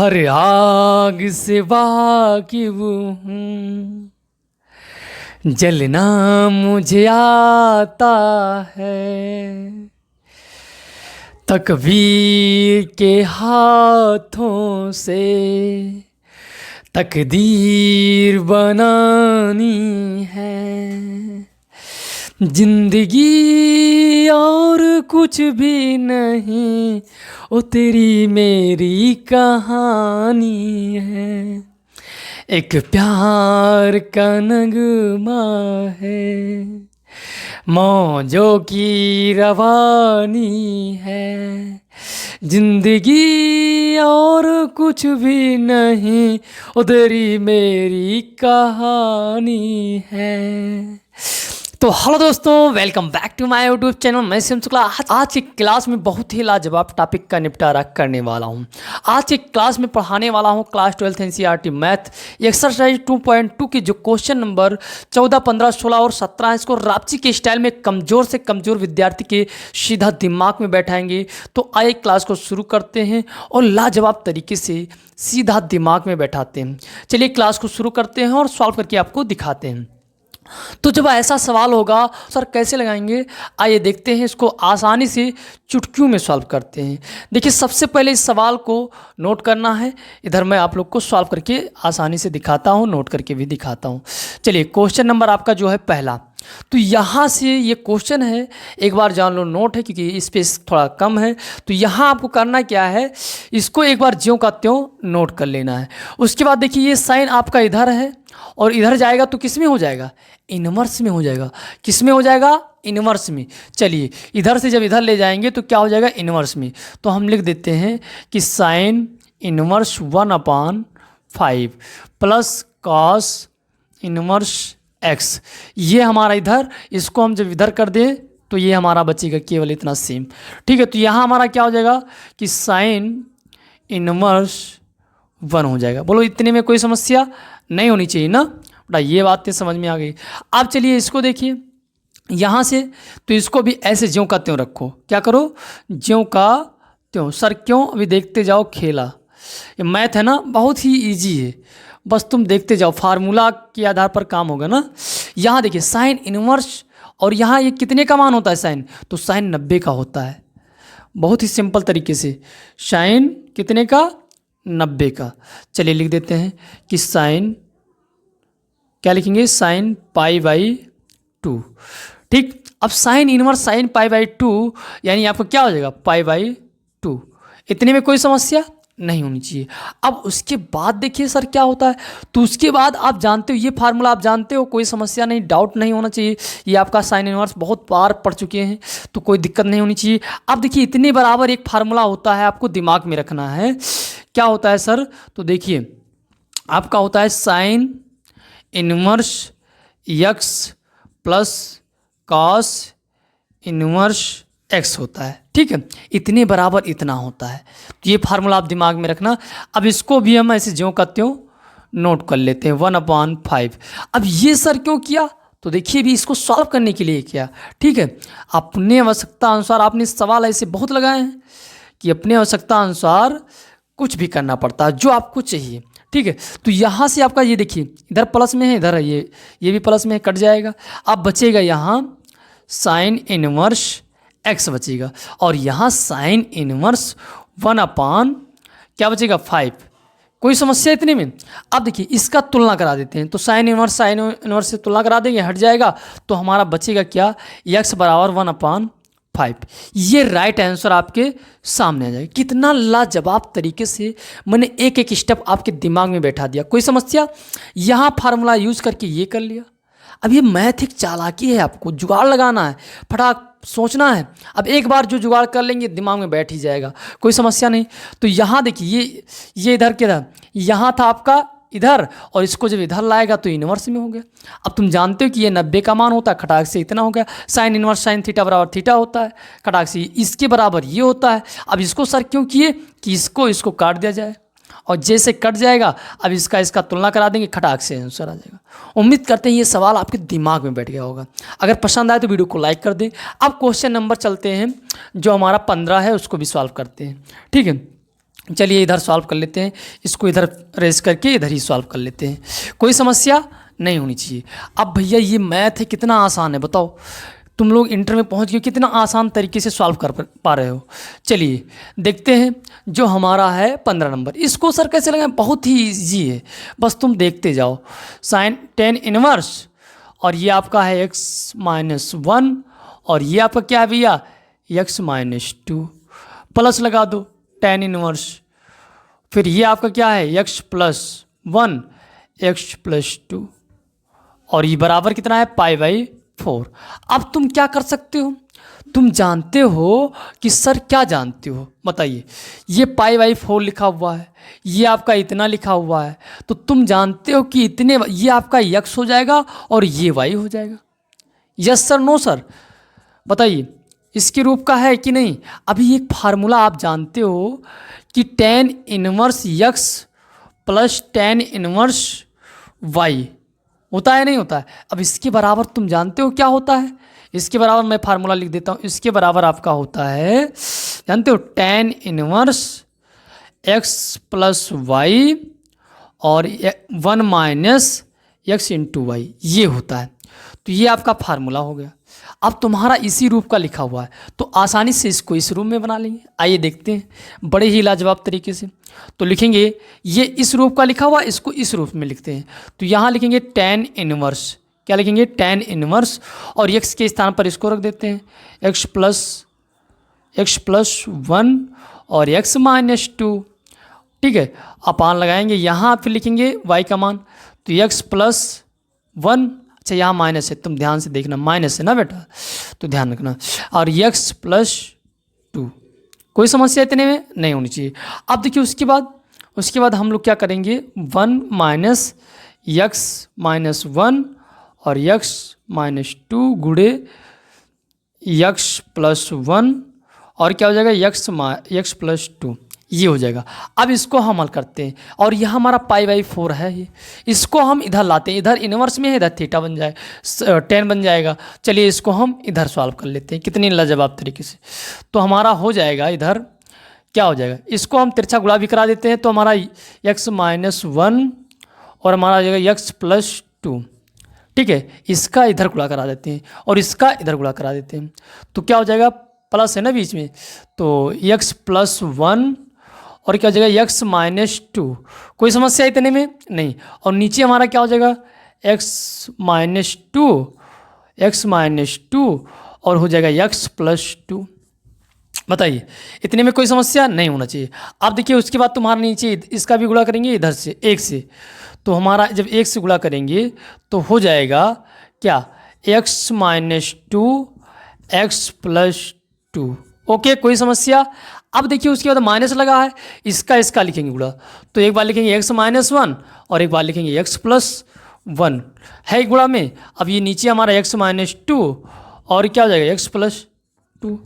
हर आग से वाकिफ हूँ, जलना मुझे आता है। तकदीर के हाथों से तकदीर बनानी है। जिंदगी और कुछ भी नहीं, ओ तेरी मेरी कहानी है। एक प्यार का नगमा है, मौजों की रवानी है। जिंदगी और कुछ भी नहीं, ओ तेरी मेरी कहानी है। तो हेलो दोस्तों, welcome back to my YouTube channel. मैं शिवम शुक्ला आज की क्लास में बहुत ही लाजवाब टॉपिक का निपटारा करने वाला हूं। आज की क्लास में पढ़ाने वाला हूं class 12th NCERT math exercise 2.2 की जो क्वेश्चन नंबर 14, 15, 16 और 17 है। इसको रापची के स्टाइल में कमज़ोर से कमज़ोर विद्यार्थी के सीधा दिमाग में बैठाएंगे। तो आइए क्लास को शुरू करते हैं और लाजवाब तरीके से सीधा दिमाग में बैठाते हैं। चलिए क्लास को शुरू करते हैं और सॉल्व करके आपको दिखाते हैं। तो जब ऐसा सवाल होगा सर कैसे लगाएंगे, आइए देखते हैं। इसको आसानी से चुटकियों में सॉल्व करते हैं। देखिए सबसे पहले इस सवाल को नोट करना है। इधर मैं आप लोग को सॉल्व करके आसानी से दिखाता हूं, नोट करके भी दिखाता हूं। चलिए क्वेश्चन नंबर आपका जो है पहला, तो यहाँ से ये क्वेश्चन है, एक बार जान लो नोट है क्योंकि स्पेस थोड़ा कम है। तो यहाँ आपको करना क्या है, इसको एक बार ज्यों का त्यों नोट कर लेना है। उसके बाद देखिए ये साइन आपका इधर है और इधर जाएगा तो किस में हो जाएगा, इनवर्स में हो जाएगा। किस में हो जाएगा, इनवर्स में। चलिए इधर से जब इधर ले जाएंगे तो क्या हो जाएगा, इनवर्स में। तो हम लिख देते हैं कि sine inverse 1/5 plus cos inverse x. ये हमारा इधर, इसको हम जब इधर कर दें तो ये हमारा बचेगा केवल इतना सेम। ठीक है, तो यहाँ हमारा क्या हो जाएगा कि साइन इनवर्स 1 हो जाएगा। बोलो इतने में कोई समस्या नहीं होनी चाहिए ना बेटा, ये बातें समझ में आ गई। अब चलिए इसको देखिए यहाँ से, तो इसको भी ऐसे ज्यों का त्यों रखो। क्या करो, ज्यों का त्यों। सर क्यों, अभी देखते जाओ खेला। ये मैथ है ना, बहुत ही ईजी है, बस तुम देखते जाओ, फार्मूला के आधार पर काम होगा ना। यहाँ देखिए साइन इनवर्स, और यहाँ ये कितने का मान होता है साइन, तो साइन 90 का होता है। बहुत ही सिंपल तरीके से साइन कितने का, 90 का। चलिए लिख देते हैं कि साइन, क्या लिखेंगे, साइन π/2। ठीक, अब साइन इनवर्स साइन π/2 यानी आपको क्या हो जाएगा, π/2। इतने में कोई समस्या नहीं होनी चाहिए। अब उसके बाद देखिए सर क्या होता है, तो उसके बाद आप जानते हो ये फार्मूला, आप जानते हो, कोई समस्या नहीं, डाउट नहीं होना चाहिए। ये आपका साइन इनवर्स बहुत बार पढ़ चुके हैं तो कोई दिक्कत नहीं होनी चाहिए। अब देखिए इतने बराबर एक फार्मूला होता है, आपको दिमाग में रखना है। क्या होता है सर, तो देखिए आपका होता है sine inverse x plus cos inverse x होता है। ठीक है, इतने बराबर इतना होता है। तो ये फार्मूला आप दिमाग में रखना। अब इसको भी हम ऐसे ज्यों का त्यों नोट कर लेते हैं, 1/5। अब ये सर क्यों किया, तो देखिए भी इसको सॉल्व करने के लिए किया। ठीक है, अपने आवश्यकता अनुसार आपने सवाल ऐसे बहुत लगाए हैं कि अपने आवश्यकता अनुसार कुछ भी करना पड़ता है जो आपको चाहिए। ठीक है, तो यहाँ से आपका ये देखिए इधर प्लस में है, इधर है, ये भी प्लस में है, कट जाएगा। अब बचेगा यहाँ साइन इनवर्स एक्स बचेगा, और यहाँ साइन इनवर्स 1/, क्या बचेगा, 5। कोई समस्या इतने में। अब देखिए इसका तुलना करा देते हैं, तो साइन इनवर्स से तुलना करा देंगे, हट जाएगा। तो हमारा बचेगा क्या, x बराबर 1/5। ये राइट आंसर आपके सामने आ जाएगा। कितना लाजवाब तरीके से मैंने एक एक स्टेप आपके दिमाग में बैठा दिया। कोई समस्या, यहाँ फार्मूला यूज करके ये कर लिया। अब ये मैथ एक चालाकी है, आपको जुगाड़ लगाना है, फटाक सोचना है। अब एक बार जो जुगाड़ कर लेंगे दिमाग में बैठ ही जाएगा, कोई समस्या नहीं। तो यहाँ देखिए ये इधर के इधर, यहाँ था आपका इधर, और इसको जब इधर लाएगा तो इनवर्स में हो गया। अब तुम जानते हो कि ये 90 का मान होता है, खटाक से इतना हो गया। साइन इनवर्स साइन थीटा बराबर थीटा होता है, खटाक से इसके बराबर ये होता है। अब इसको सर क्यों किए कि इसको काट दिया जाए, और जैसे कट जाएगा अब इसका तुलना करा देंगे, खटाक से आंसर आ जाएगा। उम्मीद करते हैं ये सवाल आपके दिमाग में बैठ गया होगा। अगर पसंद आए तो वीडियो को लाइक कर दें। अब क्वेश्चन नंबर चलते हैं जो हमारा 15 है, उसको भी सॉल्व करते हैं। ठीक है, चलिए इधर सॉल्व कर लेते हैं, इसको इधर रेस करके इधर ही सॉल्व कर लेते हैं, कोई समस्या नहीं होनी चाहिए। अब भैया ये मैथ है कितना आसान है बताओ, तुम लोग इंटर में पहुंच गए, कितना आसान तरीके से सॉल्व कर पा रहे हो। चलिए देखते हैं, जो हमारा है 15 नंबर, इसको सर कैसे लगाएं, बहुत ही ईजी है, बस तुम देखते जाओ। साइन टेन इनवर्स और ये आपका है x-1 और ये आपका क्या है भैया x-2, प्लस लगा दो टेन इनवर्स, फिर ये आपका क्या है x+1 x+2 और ये बराबर कितना है π/4। अब तुम क्या कर सकते हो, तुम जानते हो कि सर क्या जानते हो बताइए, ये π/4 लिखा हुआ है, ये आपका इतना लिखा हुआ है, तो तुम जानते हो कि इतने, ये आपका x हो जाएगा और ये y हो जाएगा। यस सर नो सर बताइए, इसके रूप का है कि नहीं। अभी एक फार्मूला आप जानते हो कि tan inverse x plus tan inverse y होता है नहीं होता है। अब इसके बराबर तुम जानते हो क्या होता है, इसके बराबर मैं फार्मूला लिख देता हूँ, इसके बराबर आपका होता है, जानते हो tan inverse x plus y और 1 माइनस x इंटू वाई, ये होता है। तो ये आपका फार्मूला हो गया। अब तुम्हारा इसी रूप का लिखा हुआ है तो आसानी से इसको इस रूप में बना लेंगे। आइए देखते हैं बड़े ही लाजवाब तरीके से। तो लिखेंगे ये इस रूप का लिखा हुआ, इसको इस रूप में लिखते हैं। तो यहाँ लिखेंगे tan इनवर्स, क्या लिखेंगे tan इनवर्स और x के स्थान पर इसको रख देते हैं x+1 और x-2, ठीक है। अपान लगाएंगे, यहाँ फिर लिखेंगे y का मान, तो x+1, अच्छा यहाँ माइनस है, तुम ध्यान से देखना, माइनस है ना बेटा, तो ध्यान रखना, और x+2, कोई समस्या इतने में नहीं होनी चाहिए। अब देखिए उसके बाद हम लोग क्या करेंगे, 1 माइनस x-1 और x-2 गुणे x+1 और क्या हो जाएगा x+2, ये हो जाएगा। अब इसको हम हल करते हैं और यह हमारा π/4 है, ये इसको हम इधर लाते हैं, इधर इनवर्स में है, इधर थीटा बन जाए, tan बन जाएगा। चलिए इसको हम इधर सॉल्व कर लेते हैं कितनी लाजवाब तरीके से। तो हमारा हो जाएगा इधर क्या हो जाएगा, इसको हम तिरछा गुणा भी करा देते हैं, तो हमारा x-1 और हमारा हो जाएगा x+2, ठीक है। इसका इधर गुणा करा देते हैं और इसका इधर गुणा करा देते हैं, तो क्या हो जाएगा, प्लस है ना बीच में, तो x+1 और क्या हो जाएगा x-2, कोई समस्या इतने में नहीं। और नीचे हमारा क्या हो जाएगा x-2 और हो जाएगा x+2। बताइए इतने में कोई समस्या नहीं होना चाहिए। अब देखिए उसके बाद तुम्हारा नीचे इसका भी गुणा करेंगे इधर से 1 से, तो हमारा जब 1 से गुणा करेंगे तो हो जाएगा क्या x-2 x+2, ओके कोई समस्या। अब देखिए उसके बाद माइनस लगा है, इसका लिखेंगे गुणा, तो एक बार लिखेंगे x-1 और एक बार लिखेंगे x+1 है गुणा में। अब ये नीचे हमारा x-2 और क्या हो जाएगा x+2,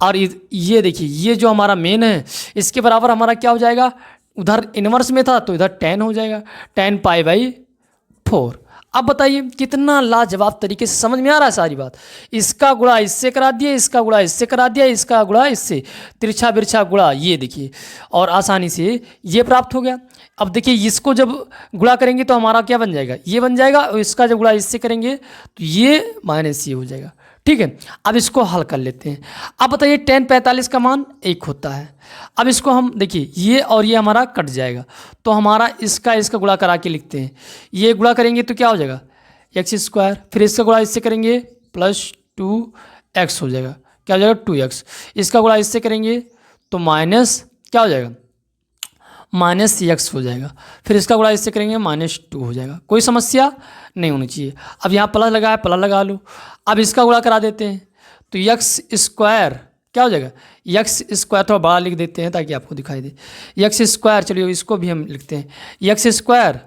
और ये देखिए ये जो हमारा मेन है इसके बराबर हमारा क्या हो जाएगा, उधर इनवर्स में था तो इधर tan हो जाएगा, tan π/4। अब बताइए कितना लाजवाब तरीके से समझ में आ रहा है सारी बात। इसका गुणा इससे करा दिया, इसका गुणा इससे करा दिया, इसका गुणा इससे, तिरछा बिरछा गुणा, ये देखिए, और आसानी से ये प्राप्त हो गया। अब देखिए इसको जब गुणा करेंगे तो हमारा क्या बन जाएगा, ये बन जाएगा, और इसका जब गुणा इससे करेंगे तो ये माइनस ये हो जाएगा, ठीक है। अब इसको हल कर लेते हैं। अब बताइए tan 45 का मान 1 होता है। अब इसको हम देखिए ये और ये हमारा कट जाएगा, तो हमारा इसका गुणा करा के लिखते हैं। ये गुणा करेंगे तो क्या हो जाएगा x², फिर इसका गुणा इससे करेंगे +2x हो जाएगा, क्या हो जाएगा 2x। इसका गुणा इससे करेंगे तो माइनस क्या हो जाएगा -x हो जाएगा, फिर इसका गुणा इससे करेंगे -2 हो जाएगा, कोई समस्या नहीं होनी चाहिए। अब यहाँ प्लस लगा है, प्लस लगा लो। अब इसका गुणा करा देते हैं तो x² क्या हो जाएगा, x² थोड़ा बड़ा लिख देते हैं ताकि आपको दिखाई दे, x², चलिए इसको भी हम लिखते हैं x²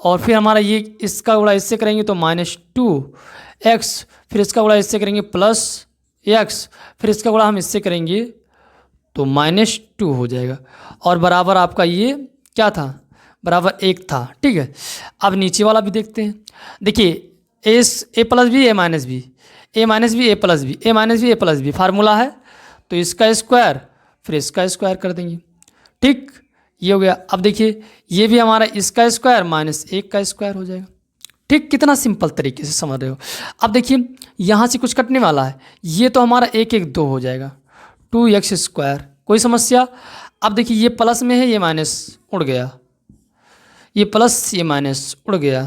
और फिर हमारा ये इसका गुणा इससे करेंगे तो -2x, फिर इसका गुणा इससे करेंगे +x, फिर इसका गुणा हम इससे करेंगे तो -2 हो जाएगा, और बराबर आपका ये क्या था, बराबर 1 था, ठीक है। अब नीचे वाला भी देखते हैं। देखिए a+b a-b, a-b a+b, a-b a+b formula है, तो इसका स्क्वायर फिर इसका स्क्वायर कर देंगे, ठीक, ये हो गया। अब देखिए ये भी हमारा इसका स्क्वायर माइनस 1 का स्क्वायर हो जाएगा। ठीक, कितना सिंपल तरीके से समझ रहे हो। अब देखिए यहाँ से कुछ कटने वाला है, ये तो हमारा 1 1 2 हो जाएगा, 2x²। कोई समस्या। अब देखिए ये प्लस में है, ये माइनस उड़ गया, ये प्लस ये माइनस उड़ गया।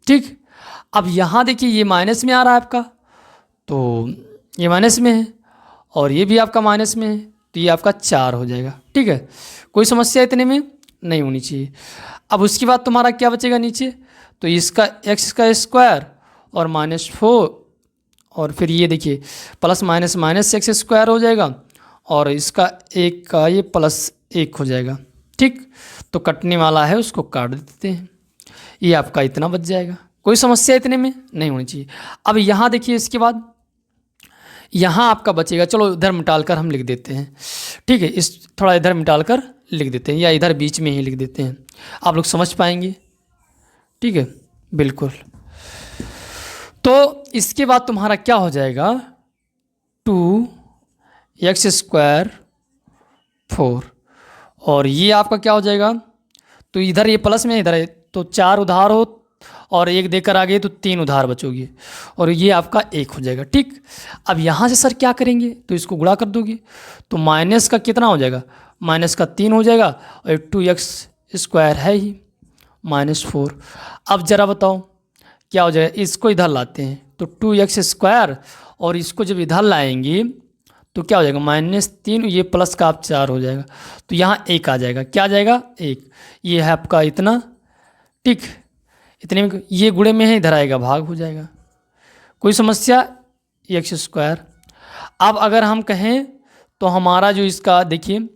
ठीक, अब यहाँ देखिए ये माइनस में आ रहा है आपका, तो ये माइनस में है और ये भी आपका माइनस में है, तो ये आपका 4 हो जाएगा। ठीक है, कोई समस्या इतने में नहीं होनी चाहिए। अब उसके बाद तुम्हारा क्या बचेगा नीचे, तो इसका x का स्क्वायर और -4, और फिर ये देखिए प्लस माइनस माइनस x² हो जाएगा और इसका 1 का ये +1 हो जाएगा। ठीक, तो कटने वाला है उसको काट देते हैं, ये आपका इतना बच जाएगा। कोई समस्या इतने में नहीं होनी चाहिए। अब यहाँ देखिए इसके बाद यहाँ आपका बचेगा, चलो इधर मिटालकर हम लिख देते हैं। ठीक है, इस थोड़ा इधर मिटालकर लिख देते हैं या इधर बीच में ही लिख देते हैं, आप लोग समझ पाएंगे। ठीक है, बिल्कुल। तो इसके बाद तुम्हारा क्या हो जाएगा, 2x² 4, और ये आपका क्या हो जाएगा, तो इधर ये प्लस में इधर है तो 4 उधार हो और 1 देकर आ गए तो 3 उधार बचोगे और ये आपका 1 हो जाएगा। ठीक, अब यहाँ से सर क्या करेंगे, तो इसको गुणा कर दोगे तो माइनस का कितना हो जाएगा, माइनस का 3 हो जाएगा और 2x² है ही -4। अब ज़रा बताओ क्या हो जाएगा, इसको इधर लाते हैं तो 2x² और इसको जब इधर लाएंगे तो क्या हो जाएगा, -3, ये प्लस का आप 4 हो जाएगा, तो यहाँ 1 आ जाएगा। क्या आ जाएगा, 1। ये है आपका इतना। ठीक, इतने में ये गुणे में है, इधर आएगा भाग हो जाएगा। कोई समस्या, x²। अब अगर हम कहें तो हमारा जो इसका देखिए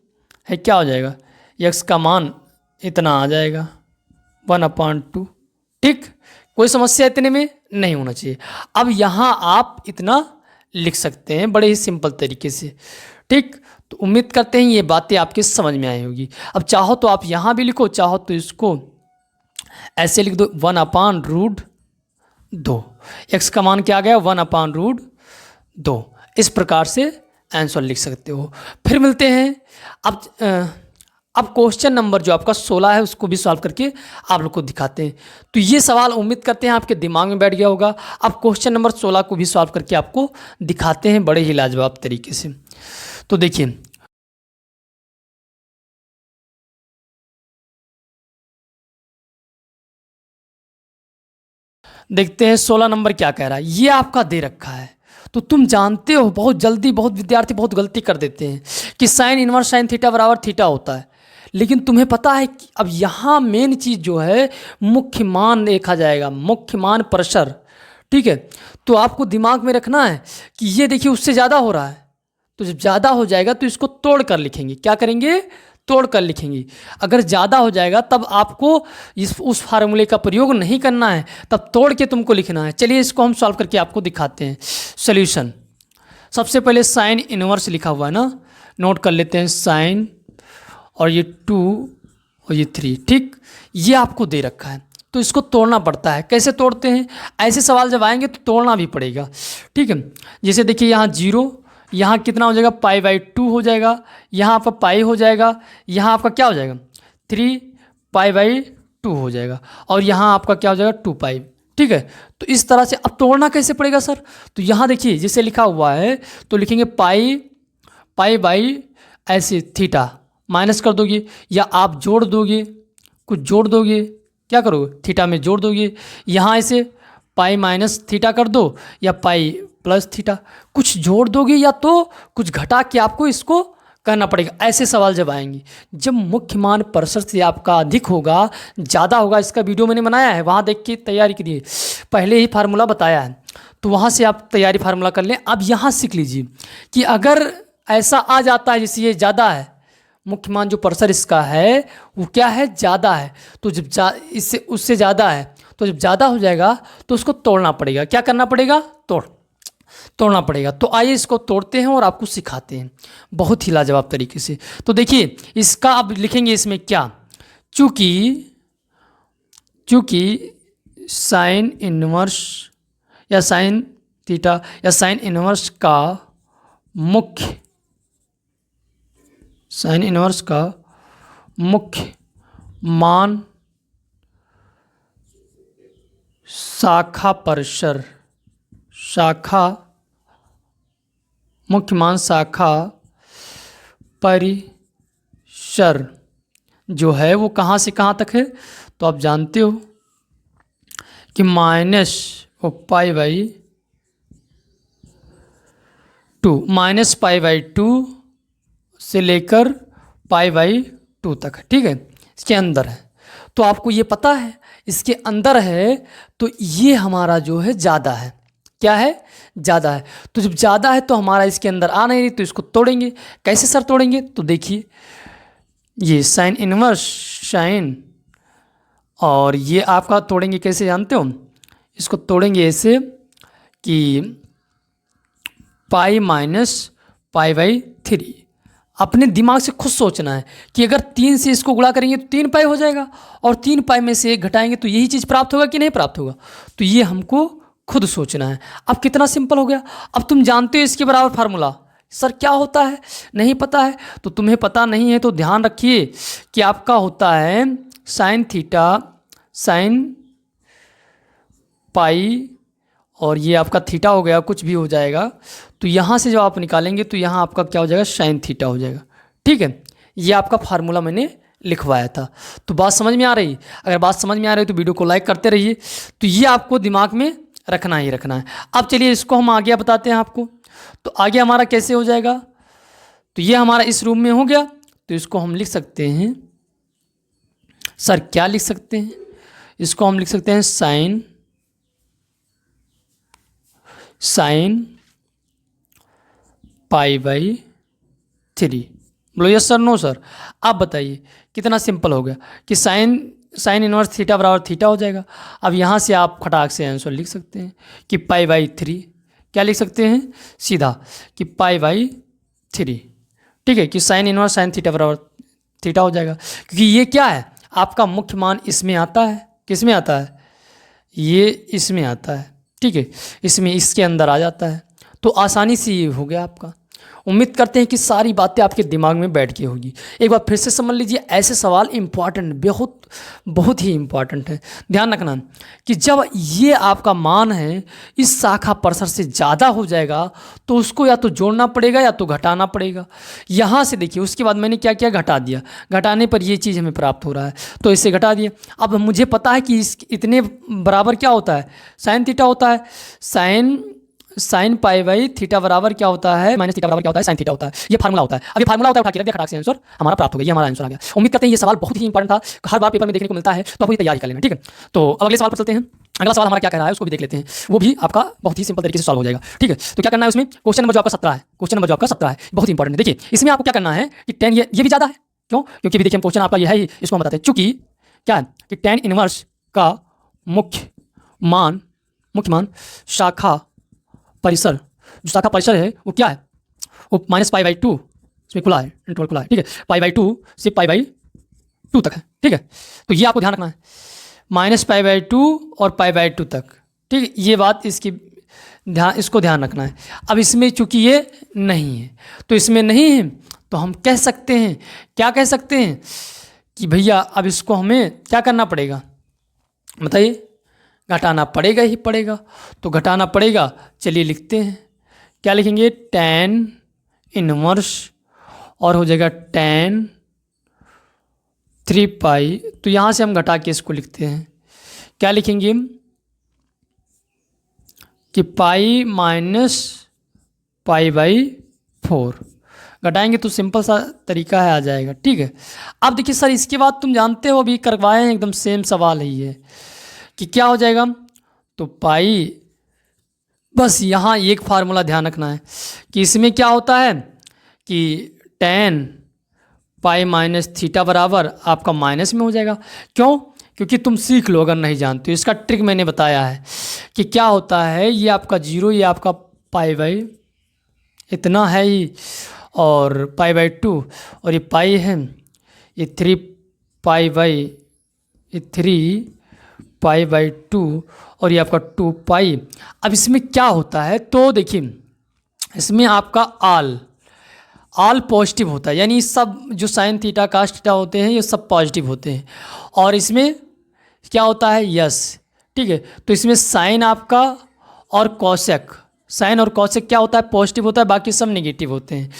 है क्या हो जाएगा, x का मान इतना आ जाएगा 1/2। ठीक, कोई समस्या इतने में नहीं होना चाहिए। अब यहाँ आप इतना लिख सकते हैं बड़े ही सिंपल तरीके से। ठीक, तो उम्मीद करते हैं ये बातें आपके समझ में आई होगी। अब चाहो तो आप यहाँ भी लिखो, चाहो तो इसको ऐसे लिख दो 1/√2। x का मान क्या आ गया, 1/√2। इस प्रकार से आंसर लिख सकते हो। फिर मिलते हैं। अब क्वेश्चन नंबर जो आपका 16 है उसको भी सॉल्व करके आप लोग को दिखाते हैं। तो ये सवाल उम्मीद करते हैं आपके दिमाग में बैठ गया होगा। अब क्वेश्चन नंबर 16 को भी सॉल्व करके आपको दिखाते हैं बड़े ही लाजवाब तरीके से। तो देखिए देखते हैं 16 नंबर क्या कह रहा है। ये आपका दे रखा है, तो तुम जानते हो बहुत जल्दी बहुत विद्यार्थी बहुत गलती कर देते हैं कि साइन इनवर्स साइन थीटा बराबर थीटा होता है। लेकिन तुम्हें पता है कि अब यहाँ मेन चीज़ जो है मुख्य मान देखा जाएगा, मुख्य मान प्रेशर। ठीक है, तो आपको दिमाग में रखना है कि ये देखिए उससे ज़्यादा हो रहा है, तो जब ज़्यादा हो जाएगा तो इसको तोड़ कर लिखेंगे। क्या करेंगे, तोड़ कर लिखेंगे। अगर ज़्यादा हो जाएगा तब आपको उस फार्मूले का प्रयोग नहीं करना है, तब तोड़ के तुमको लिखना है। चलिए इसको हम सॉल्व करके आपको दिखाते हैं सॉल्यूशन। सबसे पहले साइन इनवर्स लिखा हुआ है ना, नोट कर लेते हैं साइन, और ये 2 और ये 3। ठीक, ये आपको दे रखा है तो इसको तोड़ना पड़ता है। कैसे तोड़ते हैं, ऐसे सवाल जब आएंगे तो तोड़ना भी पड़ेगा। ठीक है, जैसे देखिए यहाँ 0, यहाँ कितना हो जाएगा π/2 हो जाएगा, यहाँ आपका पाई हो जाएगा, यहाँ आपका क्या हो जाएगा 3π/2 हो जाएगा, और यहाँ आपका क्या हो जाएगा 2π। ठीक है, तो इस तरह से अब तोड़ना कैसे पड़ेगा सर, तो यहाँ देखिए जैसे लिखा हुआ है तो लिखेंगे पाई ऐसे थीटा माइनस कर दोगे, या आप जोड़ दोगे, कुछ जोड़ दोगे, क्या करोगे थीटा में जोड़ दोगे, यहाँ ऐसे पाई माइनस थीटा कर दो या पाई प्लस थीटा, कुछ जोड़ दोगे या तो कुछ घटा के आपको इसको करना पड़ेगा। ऐसे सवाल जब आएंगे, जब मुख्य मान प्रेशर से आपका अधिक होगा, ज़्यादा होगा, इसका वीडियो मैंने बनाया है, वहाँ देख के तैयारी कीजिए, पहले ही फार्मूला बताया है, तो वहाँ से आप तैयारी फार्मूला कर लें। अब यहाँ सीख लीजिए कि अगर ऐसा आ जाता है जैसे ये ज़्यादा है, मुख्य मान जो प्रेशर इसका है वो क्या है, ज़्यादा है, तो जब इससे उससे ज़्यादा है तो जब ज़्यादा हो जाएगा तो उसको तोड़ना पड़ेगा। क्या करना पड़ेगा, तोड़ना पड़ेगा। तो आइए इसको तोड़ते हैं और आपको सिखाते हैं बहुत ही लाजवाब तरीके से। तो देखिए इसका अब लिखेंगे इसमें क्या, चूँकि साइन इनवर्स या साइन थीटा या साइन इनवर्स का मुख्य साइन इनवर्स का मुख्य मान शाखा परिसर, शाखा मुख्य मान शाखा परिसर जो है वो कहाँ से कहाँ तक है, तो आप जानते हो कि माइनस पाई बाई टू से लेकर पाई बाई 2 तक है, ठीक है, इसके अंदर है। तो आपको ये पता है इसके अंदर है, तो ये हमारा जो है ज़्यादा है। क्या है? ज़्यादा है। तो जब ज़्यादा है तो हमारा इसके अंदर आ नहीं रही, तो इसको तोड़ेंगे। कैसे सर तोड़ेंगे? तो देखिए ये साइन इनवर्स साइन, और ये आपका तोड़ेंगे कैसे जानते हो? इसको तोड़ेंगे ऐसे कि पाई माइनस पाई बाई 3। अपने दिमाग से खुद सोचना है कि अगर 3 से इसको गुणा करेंगे तो 3 पाई हो जाएगा, और 3 पाई में से 1 घटाएंगे तो यही चीज़ प्राप्त होगा कि नहीं प्राप्त होगा। तो ये हमको खुद सोचना है। अब कितना सिंपल हो गया। अब तुम जानते हो इसके बराबर फार्मूला सर क्या होता है, नहीं पता है तो तुम्हें पता नहीं है तो ध्यान रखिए कि आपका होता है साइन थीटा साइन पाई, और ये आपका थीटा हो गया, कुछ भी हो जाएगा। तो यहाँ से जब आप निकालेंगे तो यहाँ आपका क्या हो जाएगा? साइन थीटा हो जाएगा, ठीक है। ये आपका फार्मूला मैंने लिखवाया था। तो बात समझ में आ रही? अगर बात समझ में आ रही है तो वीडियो को लाइक करते रहिए। तो ये आपको दिमाग में रखना ही रखना है। अब चलिए इसको हम आगे बताते हैं आपको। तो आगे हमारा कैसे हो जाएगा? तो ये हमारा इस रूम में हो गया, तो इसको हम लिख सकते हैं सर, क्या लिख सकते हैं? इसको हम लिख सकते हैं साइन पाई बाई 3। बोलो यस सर, नो सर। आप बताइए कितना सिंपल हो गया कि साइन इनवर्स थीटा बराबर थीटा हो जाएगा। अब यहाँ से आप खटाक से आंसर लिख सकते हैं कि पाई बाई 3। क्या लिख सकते हैं? सीधा कि पाई बाई 3, ठीक है, कि साइन इनवर्स साइन थीटा बराबर थीटा हो जाएगा। क्योंकि ये क्या है? आपका मुख्य मान इसमें आता है। किस में आता है? ये इसमें आता है, ठीक है, इसमें इसके अंदर आ जाता है। तो आसानी से ये हो गया आपका। उम्मीद करते हैं कि सारी बातें आपके दिमाग में बैठ गई होगी। एक बार फिर से समझ लीजिए, ऐसे सवाल इंपॉर्टेंट, बहुत बहुत ही इंपॉर्टेंट है। ध्यान रखना कि जब ये आपका मान है इस शाखा परिसर से ज़्यादा हो जाएगा तो उसको या तो जोड़ना पड़ेगा या तो घटाना पड़ेगा। यहाँ से देखिए, उसके बाद मैंने क्या किया? घटा दिया। घटाने पर ये चीज़ हमें प्राप्त हो रहा है, तो इसे घटा दिया। अब मुझे पता है कि इस इतने बराबर क्या होता है? साइन थीटा होता है। साइन पाई बाई थीटा बराबर क्या होता है? माइनस थीटा बराबर क्या होता है? साइन थीटा होता है। ये फार्मूला होता है। अब ये फार्मूला होता है, उठा के रख दिया, खटाक से आंसर हमारा प्राप्त हो गया। ये हमारा आंसर आ गया। उम्मीद करते हैं ये सवाल बहुत ही इंपॉर्टेंट था, हर बार पेपर में देखने को मिलता है, तो आपको ये तैयारी कर लेना, ठीक है। तो अब अगले सवाल पर चलते हैं। अगला सवाल हमारा क्या कह रहा है उसको भी देख लेते हैं। वो भी आपका बहुत ही सिंपल तरीके से सॉल्व हो जाएगा, ठीक है। तो क्या करना है उसमें? क्वेश्चन नंबर जो आपका 17 है, क्वेश्चन नंबर जो आपका 17 है, बहुत ही इंपॉर्टेंट है। देखिए इसमें आपको क्या करना है कि tan ये भी ज़्यादा है। क्यों? क्योंकि अभी देखिए क्वेश्चन आपका ये है ही, इसको हम बताते हैं। चूंकि क्या है कि tan इनवर्स का मुख्य मान शाखा परिसर, जो शाखा परिसर है वो क्या है? वो माइनस पाई बाई 2 इसमें खुला है, इंटरवल खुला है, ठीक है, पाई बाई 2 से पाई बाई 2 तक है, ठीक है। तो ये आपको ध्यान रखना है, माइनस पाई बाई 2 और पाई बाई 2 तक, ठीक है। ये बात इसको ध्यान रखना है। अब इसमें चूंकि ये नहीं है, तो इसमें नहीं है तो हम कह सकते हैं, क्या कह सकते हैं कि भैया अब इसको हमें क्या करना पड़ेगा? बताइए। घटाना पड़ेगा ही पड़ेगा। तो घटाना पड़ेगा, चलिए लिखते हैं। क्या लिखेंगे? tan इनवर्स, और हो जाएगा tan 3 पाई। तो यहाँ से हम घटा के इसको लिखते हैं। क्या लिखेंगे कि पाई माइनस पाई बाई 4। घटाएंगे तो सिंपल सा तरीका है, आ जाएगा, ठीक है। अब देखिए सर, इसके बाद तुम जानते हो अभी करवाए हैं, एकदम सेम सवाल है ये कि क्या हो जाएगा? तो पाई, बस यहाँ एक फार्मूला ध्यान रखना है कि इसमें क्या होता है कि tan पाई माइनस थीटा बराबर आपका माइनस में हो जाएगा। क्यों? क्योंकि तुम सीख लो अगर नहीं जानते हो, इसका ट्रिक मैंने बताया है कि क्या होता है। ये आपका 0, ये आपका पाई बाई इतना है ही, और पाई बाई 2, और ये पाई है, ये 3 पाई बाई 2, और ये आपका 2 पाई। अब इसमें क्या होता है? तो देखिए इसमें आपका ऑल पॉजिटिव होता है, यानी सब जो साइन थीटा कास थीटा होते हैं ये सब पॉजिटिव होते हैं। और इसमें क्या होता है, यस, ठीक है। तो इसमें साइन आपका और कॉसेक, साइन और कॉसेक क्या होता है, पॉजिटिव होता है, बाकी सब नेगेटिव होते हैं।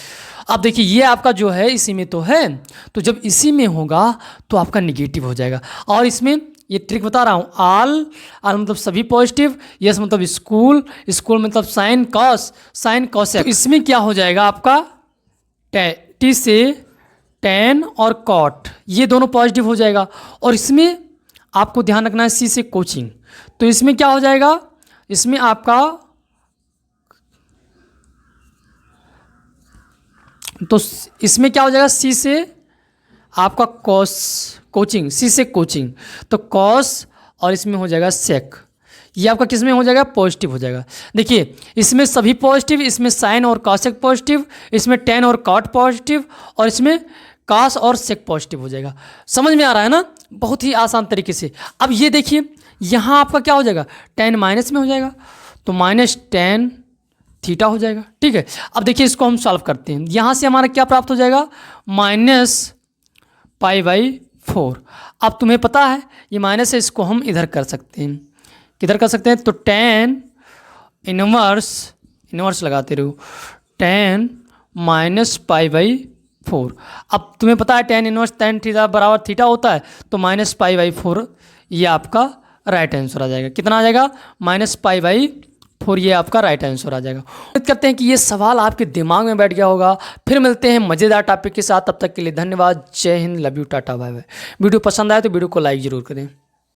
अब देखिए ये आपका जो है इसी में तो है, तो जब इसी में होगा तो आपका नेगेटिव हो जाएगा। और इसमें ये ट्रिक बता रहा हूँ, आल मतलब सभी पॉजिटिव, यस मतलब स्कूल, स्कूल मतलब साइन कॉस, साइन कॉसेक। तो इसमें क्या हो जाएगा आपका टी से टेन और कॉट, ये दोनों पॉजिटिव हो जाएगा। और इसमें आपको ध्यान रखना है सी से कोचिंग, तो इसमें क्या हो जाएगा, इसमें आपका तो इसमें क्या हो जाएगा, सी से आपका कॉस कोचिंग, सी से कोचिंग, तो कॉस और इसमें हो जाएगा सेक, ये आपका किस में हो जाएगा, पॉजिटिव हो जाएगा। देखिए इसमें सभी पॉजिटिव, इसमें साइन और कॉसेक पॉजिटिव, इसमें टेन और कॉट पॉजिटिव, और इसमें कास और सेक पॉजिटिव हो जाएगा। समझ में आ रहा है ना, बहुत ही आसान तरीके से। अब ये देखिए यहाँ आपका क्या हो जाएगा, टेन माइनस में हो जाएगा, तो माइनस टेन थीटा हो जाएगा, ठीक है। अब देखिए इसको हम सॉल्व करते हैं, यहाँ से हमारा क्या प्राप्त हो जाएगा, माइनस π/4। अब तुम्हें पता है ये माइनस है, इसको हम इधर कर सकते हैं, किधर कर सकते हैं, तो टेन इनवर्स लगाते रहो, टेन माइनस π/4। अब तुम्हें पता है टेन इनवर्स टेन थीटा बराबर थीटा होता है, तो माइनस π/4 ये आपका राइट आंसर आ जाएगा। कितना आ जाएगा, माइनस π/4, ये आपका राइट आंसर आ जाएगा। उम्मीद करते हैं कि ये सवाल आपके दिमाग में बैठ गया होगा। फिर मिलते हैं मज़ेदार टॉपिक के साथ, तब तक के लिए धन्यवाद, जय हिंद, love you, tata, bye bye. Video पसंद आए तो वीडियो को लाइक ज़रूर करें।